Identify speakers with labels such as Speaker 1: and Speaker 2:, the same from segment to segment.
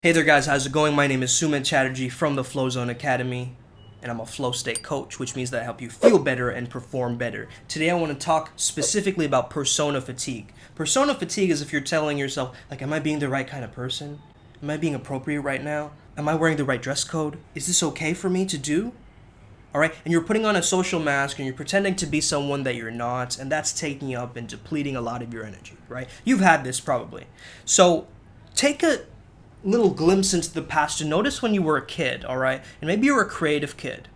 Speaker 1: Hey there guys, how's it going? My name is Sumit Chatterjee from the Flow Zone Academy, and I'm a flow state coach, which means that I help you feel better and perform better. Today I want to talk specifically about persona fatigue. Persona fatigue is if you're telling yourself, like, am I being the right kind of person? Am I being appropriate right now? Am I wearing the right dress code? Is this okay for me to do? Alright, and you're putting on a social mask and you're pretending to be someone that you're not, and that's taking up and depleting a lot of your energy, right? You've had this probably. So take a little glimpse into the past to notice when you were a kid, all right? And maybe you were a creative kid.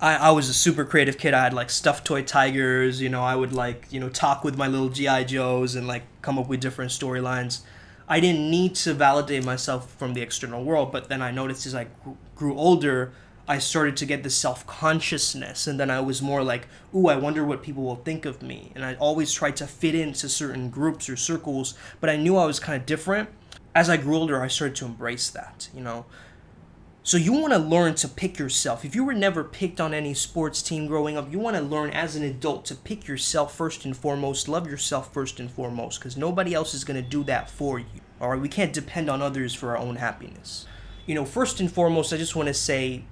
Speaker 1: I was a super creative kid. I had like stuffed toy tigers, I would talk with my little G.I. Joes and like come up with different storylines. I didn't need to validate myself from the external world, but then I noticed as I grew older, I started to get this self-consciousness, and then I was more like, ooh, I wonder what people will think of me. And I always tried to fit into certain groups or circles, but I knew I was kind of different. As I grew older, I started to embrace that. So you want to learn to pick yourself. If you were never picked on any sports team growing up, you want to learn as an adult to pick yourself first and foremost, love yourself first and foremost, because nobody else is going to do that for you. All right, we can't depend on others for our own happiness. First and foremost, I just want to say,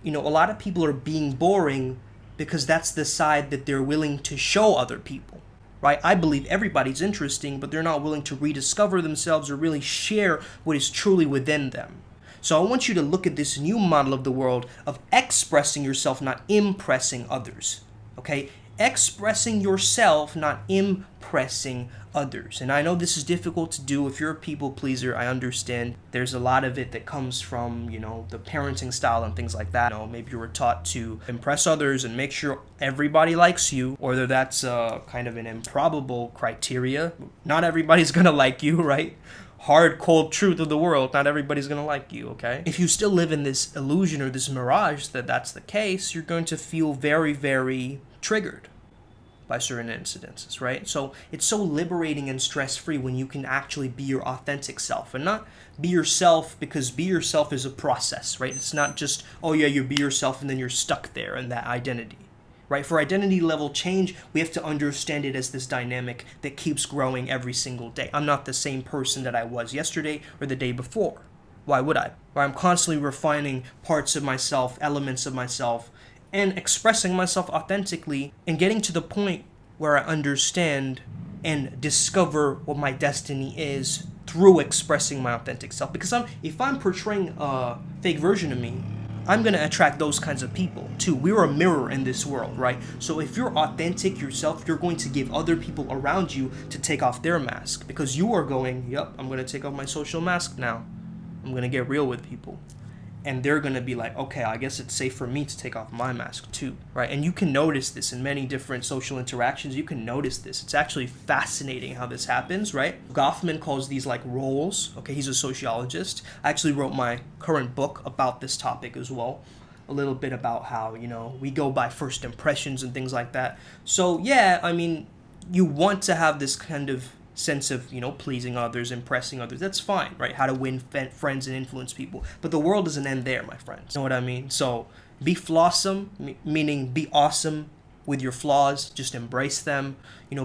Speaker 1: a lot of people are being boring because that's the side that they're willing to show other people. Right? I believe everybody's interesting, but they're not willing to rediscover themselves or really share what is truly within them. So I want you to look at this new model of the world of expressing yourself, not impressing others. Okay? Expressing yourself, not impressing others. And I know this is difficult to do. If you're a people pleaser, I understand. There's a lot of it that comes from, the parenting style and things like that. Maybe you were taught to impress others and make sure everybody likes you, or whether that's kind of an improbable criteria. Not everybody's gonna like you, right? Hard, cold truth of the world, not everybody's going to like you, okay? If you still live in this illusion or this mirage that that's the case, you're going to feel very, very triggered by certain incidences, right? So it's so liberating and stress-free when you can actually be your authentic self and not be yourself, because be yourself is a process, right? It's not just, oh yeah, you be yourself and then you're stuck there in that identity. Right? For identity level change, we have to understand it as this dynamic that keeps growing every single day. I'm not the same person that I was yesterday or the day before. Why would I? Or I'm constantly refining parts of myself, elements of myself, and expressing myself authentically and getting to the point where I understand and discover what my destiny is through expressing my authentic self. Because if I'm portraying a fake version of me, I'm going to attract those kinds of people too. We're a mirror in this world, right? So if you're authentic yourself, you're going to give other people around you to take off their mask, because you are going, yep, I'm going to take off my social mask now. I'm going to get real with people. And they're going to be like, okay, I guess it's safe for me to take off my mask too, right? And you can notice this in many different social interactions. You can notice this. It's actually fascinating how this happens, right? Goffman calls these like roles. Okay, he's a sociologist. I actually wrote my current book about this topic as well. A little bit about how, we go by first impressions and things like that. So yeah, I mean, you want to have this kind of sense of, pleasing others, impressing others. That's fine, right? How to win friends and influence people. But the world doesn't end there, my friends. You know what I mean? So be flawsome, meaning be awesome with your flaws. Just embrace them.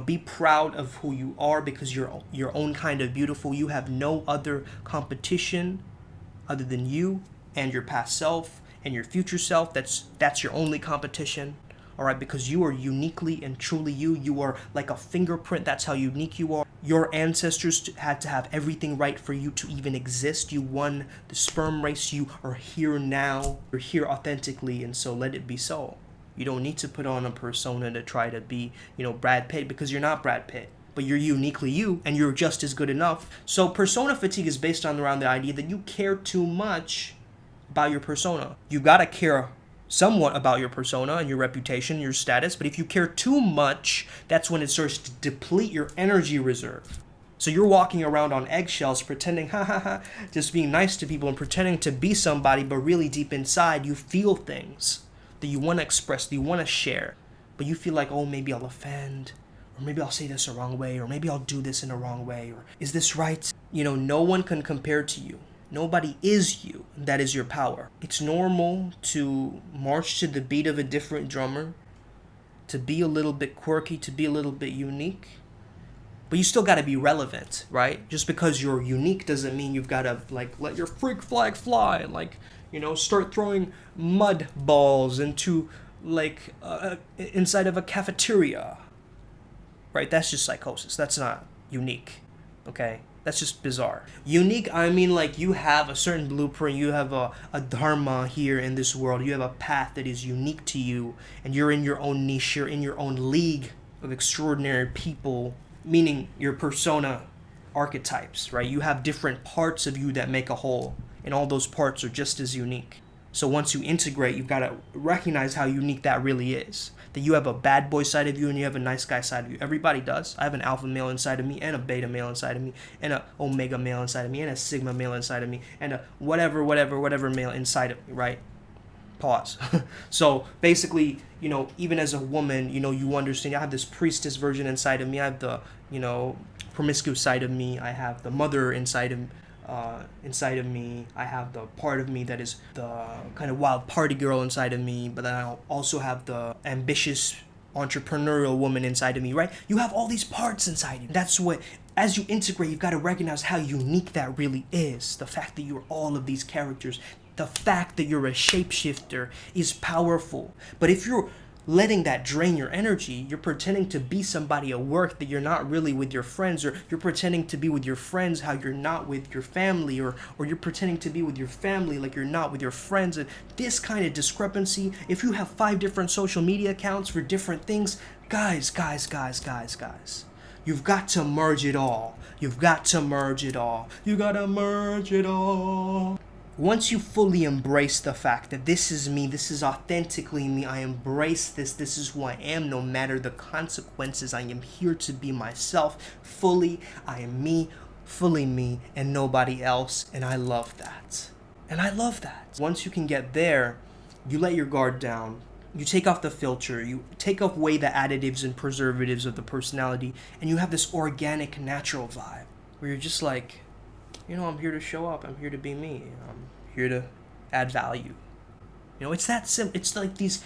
Speaker 1: Be proud of who you are, because you're your own kind of beautiful. You have no other competition other than you and your past self and your future self. That's your only competition. All right, because you are uniquely and truly you. You are like a fingerprint. That's how unique you are. Your ancestors had to have everything right for you to even exist. You won the sperm race. You are here now. You're here authentically, and so let it be so. You don't need to put on a persona to try to be, Brad Pitt, because you're not Brad Pitt. But you're uniquely you, and you're just as good enough. So persona fatigue is based around the idea that you care too much about your persona. You gotta care somewhat about your persona and your reputation, your status, but if you care too much, that's when it starts to deplete your energy reserve. So you're walking around on eggshells pretending, just being nice to people and pretending to be somebody, but really deep inside you feel things that you want to express, that you want to share, but you feel like, oh, maybe I'll offend, or maybe I'll say this the wrong way, or maybe I'll do this in the wrong way, or is this right? No one can compare to you. Nobody is you. That is your power. It's normal to march to the beat of a different drummer, to be a little bit quirky, to be a little bit unique. But you still got to be relevant, right? Just because you're unique doesn't mean you've got to like let your freak flag fly and like, start throwing mud balls into like inside of a cafeteria, right? That's just psychosis. That's not unique, okay? That's just bizarre. Unique, I mean like you have a certain blueprint, you have a dharma here in this world, you have a path that is unique to you, and you're in your own niche, you're in your own league of extraordinary people, meaning your persona archetypes, right? You have different parts of you that make a whole, and all those parts are just as unique. So once you integrate, you've got to recognize how unique that really is. That you have a bad boy side of you and you have a nice guy side of you. Everybody does. I have an alpha male inside of me and a beta male inside of me and a omega male inside of me and a sigma male inside of me and a whatever male inside of me, right? Pause. So basically, even as a woman, you understand, I have this priestess version inside of me. I have the, promiscuous side of me. I have the mother inside of me. I have the part of me that is the kind of wild party girl inside of me, but then I also have the ambitious entrepreneurial woman inside of me, right? You have all these parts inside you. That's what, as you integrate, you've got to recognize how unique that really is. The fact that you're all of these characters, the fact that you're a shapeshifter is powerful. But if you're letting that drain your energy, you're pretending to be somebody at work that you're not really with your friends, or you're pretending to be with your friends how you're not with your family, or you're pretending to be with your family like you're not with your friends. And this kind of discrepancy, if you have 5 different social media accounts for different things, guys, you've got to merge it all. You gotta merge it all. Once you fully embrace the fact that this is me, this is authentically me, I embrace this, this is who I am, no matter the consequences, I am here to be myself fully. I am me, fully me, and nobody else, and I love that. Once you can get there, you let your guard down, you take off the filter, you take away the additives and preservatives of the personality, and you have this organic, natural vibe, where you're just like, I'm here to show up. I'm here to be me. I'm here to add value. It's that simple. It's like these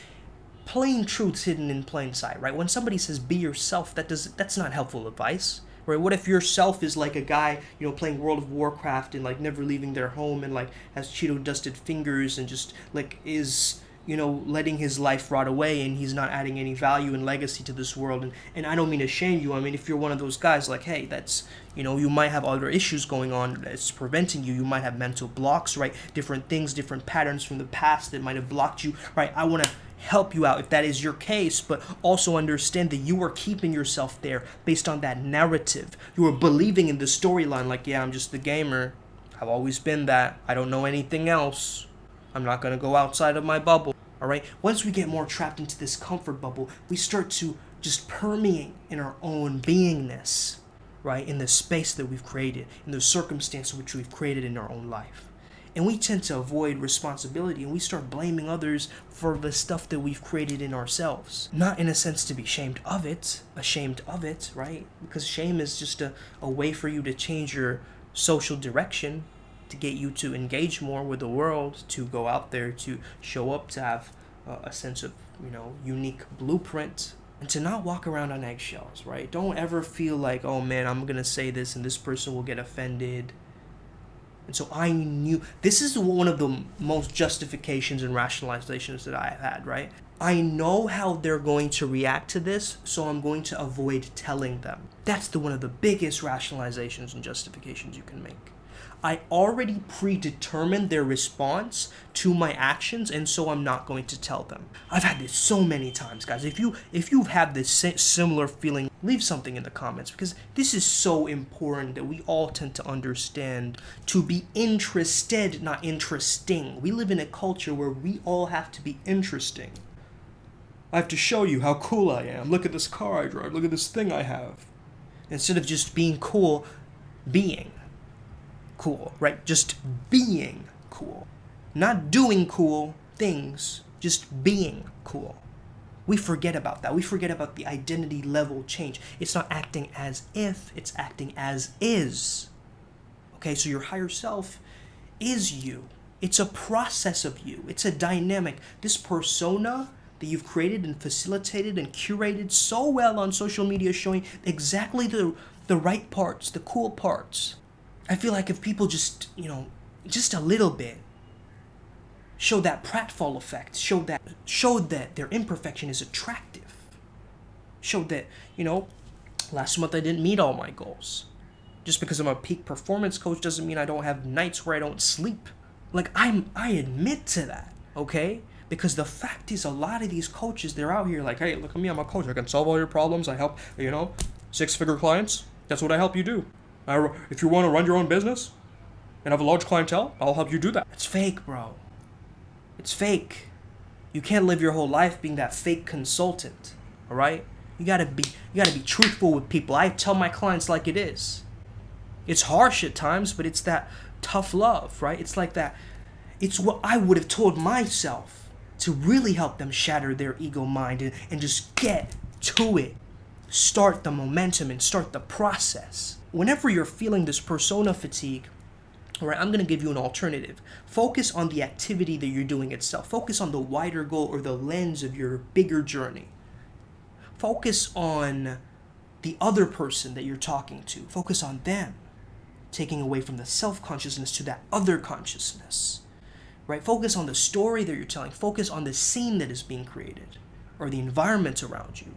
Speaker 1: plain truths hidden in plain sight, right? When somebody says be yourself, that's not helpful advice, right? What if yourself is like a guy, playing World of Warcraft and like never leaving their home and like has Cheeto dusted fingers and just like is letting his life rot away, and he's not adding any value and legacy to this world. And I don't mean to shame you. I mean, if you're one of those guys, like, hey, that's, you might have other issues going on that's preventing you. You might have mental blocks, right? Different things, different patterns from the past that might have blocked you, right? I want to help you out if that is your case, but also understand that you are keeping yourself there based on that narrative. You are believing in the storyline, like, yeah, I'm just the gamer. I've always been that. I don't know anything else. I'm not going to go outside of my bubble. All right. Once we get more trapped into this comfort bubble, we start to just permeate in our own beingness, right? In the space that we've created, in the circumstance which we've created in our own life. And we tend to avoid responsibility, and we start blaming others for the stuff that we've created in ourselves. Not in a sense to be ashamed of it, right? Because shame is just a way for you to change your social direction, to get you to engage more with the world, to go out there, to show up, to have a sense of, unique blueprint, and to not walk around on eggshells, right? Don't ever feel like, oh man, I'm going to say this and this person will get offended. And so I knew, this is one of the most justifications and rationalizations that I have had, right? I know how they're going to react to this, so I'm going to avoid telling them. That's one of the biggest rationalizations and justifications you can make. I already predetermined their response to my actions, and so I'm not going to tell them. I've had this so many times, guys. If you've had this similar feeling, leave something in the comments, because this is so important that we all tend to understand to be interested, not interesting. We live in a culture where we all have to be interesting. I have to show you how cool I am. Look at this car I drive. Look at this thing I have. Instead of just being cool, being cool, right? Just being cool. Not doing cool things, just being cool. We forget about that. We forget about the identity level change. It's not acting as if, it's acting as is. Okay, so your higher self is you. It's a process of you. It's a dynamic. This persona that you've created and facilitated and curated so well on social media, showing exactly the the right parts, the cool parts. I feel like if people just, just a little bit, show that pratfall effect, show that their imperfection is attractive, show that, last month I didn't meet all my goals. Just because I'm a peak performance coach doesn't mean I don't have nights where I don't sleep. Like, I admit to that, okay? Because the fact is, a lot of these coaches, they're out here like, hey, look at me, I'm a coach. I can solve all your problems. I help, 6-figure clients. That's what I help you do. If you want to run your own business and have a large clientele, I'll help you do that. It's fake, bro. It's fake. You can't live your whole life being that fake consultant, all right? You gotta be truthful with people. I tell my clients like it is. It's harsh at times, but it's that tough love, right? It's like that. It's what I would have told myself to really help them shatter their ego mind and just get to it. Start the momentum and start the process. Whenever you're feeling this persona fatigue, all right, I'm going to give you an alternative. Focus on the activity that you're doing itself. Focus on the wider goal or the lens of your bigger journey. Focus on the other person that you're talking to. Focus on them. Taking away from the self-consciousness to that other consciousness. Right? Focus on the story that you're telling. Focus on the scene that is being created or the environment around you.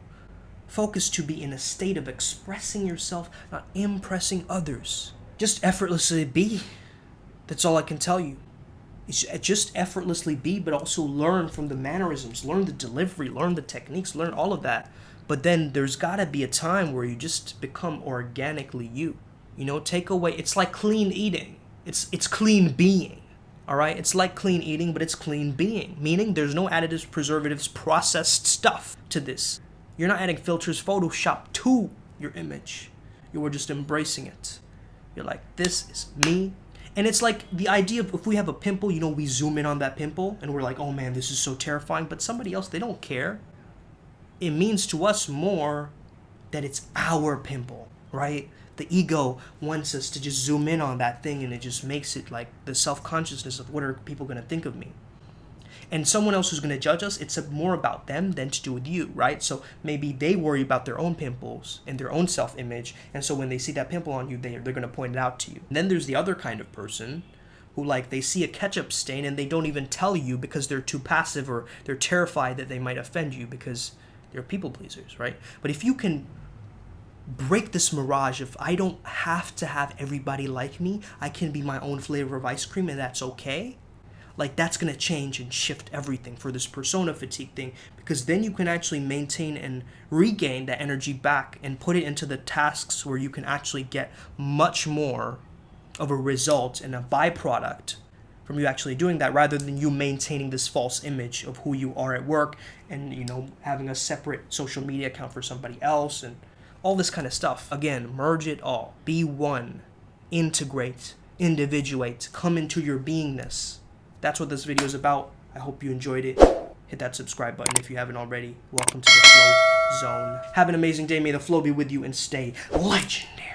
Speaker 1: Focus to be in a state of expressing yourself, not impressing others. Just effortlessly be. That's all I can tell you. It's just effortlessly be, but also learn from the mannerisms, learn the delivery, learn the techniques, learn all of that. But then there's gotta be a time where you just become organically you. Take away, it's like clean eating. It's clean being. All right? It's like clean eating, but it's clean being. Meaning there's no additives, preservatives, processed stuff to this. You're not adding filters, Photoshop to your image. You are just embracing it. You're like, this is me. And it's like the idea of if we have a pimple, we zoom in on that pimple and we're like, oh man, this is so terrifying. But somebody else, they don't care. It means to us more that it's our pimple, right? The ego wants us to just zoom in on that thing and it just makes it like the self-consciousness of what are people going to think of me. And someone else who's going to judge us, it's more about them than to do with you, right? So maybe they worry about their own pimples and their own self-image. And so when they see that pimple on you, they're going to point it out to you. And then there's the other kind of person who they see a ketchup stain and they don't even tell you because they're too passive or they're terrified that they might offend you because they're people pleasers, right? But if you can break this mirage of I don't have to have everybody like me, I can be my own flavor of ice cream and that's okay. That's going to change and shift everything for this persona fatigue thing, because then you can actually maintain and regain that energy back and put it into the tasks where you can actually get much more of a result and a byproduct from you actually doing that, rather than you maintaining this false image of who you are at work and, having a separate social media account for somebody else and all this kind of stuff. Again, merge it all. Be one. Integrate. Individuate. Come into your beingness. That's what this video is about. I hope you enjoyed it. Hit that subscribe button if you haven't already. Welcome to the Flow Zone. Have an amazing day. May the flow be with you and stay legendary.